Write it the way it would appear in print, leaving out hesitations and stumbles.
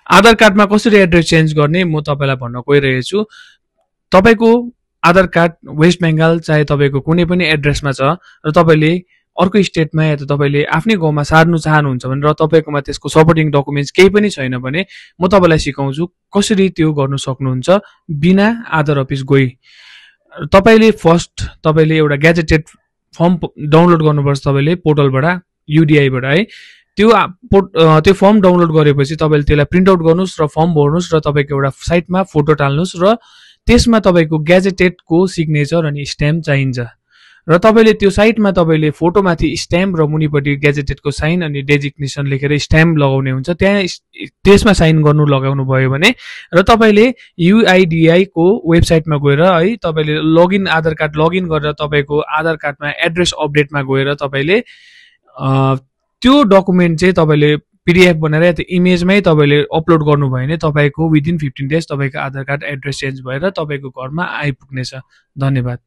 आधार कार्डमा कसरी address change गर्ने म तपाईँलाई भन्न गइरहेको छु। तपाईँको आधार कार्ड वेस्ट बेङ्गाल चाहे तपाईँको कुनै पनि एड्रेसमा छ र तपाईँले अर्को स्टेटमा या त तपाईँले आफ्नै गाउँमा सार्नु चाहनुहुन्छ भने र तपाईँकोमा त्यसको सपोर्टिङ डकुमेन्ट्स केही पनि छैन भने म तपाईँलाई सिकाउँछु कसरी त्यो गर्नु सक्नुहुन्छ बिना आधार अफिस गई। तपाईँले फर्स्ट तपाईँले एउटा ग्याजेटेड फर्म डाउनलोड गर्नुपर्छ तपाईँले पोर्टलबाट युडिआईबाट है। त्यो फर्म डाउनलोड गरेपछि तपाईँले त्यसलाई प्रिन्ट आउट गर्नुहोस् र फर्म भर्नुहोस् र तपाईँको एउटा साइटमा फोटो टाल्नुहोस् र त्यसमा तपाईँको ग्याजेटेडको सिग्नेचर अनि स्ट्याम्प चाहिन्छ र तपाईँले त्यो साइटमा तपाईँले फोटोमाथि स्ट्याम्प र मुनिपट्टि ग्याजेटेडको साइन अनि डेजिग्नेसन लेखेर स्ट्याम्प लगाउने हुन्छ। त्यसमा साइन गर्नु लगाउनु भयो भने र तपाईँले युआइडिआईको वेबसाइटमा गएर है तपाईँले लगइन आधार कार्ड लगइन गरेर तपाईँको आधार कार्डमा एड्रेस अपडेटमा गएर तपाईँले त्यो डकुमेन्ट चाहिँ तपाईँले पिडिएफ बनाएर या त इमेजमै तपाईँले अपलोड गर्नुभयो भने तपाईँको विदिन 15 days तपाईँको आधार कार्ड एड्रेस चेन्ज भएर तपाईँको घरमा आइपुग्नेछ। धन्यवाद।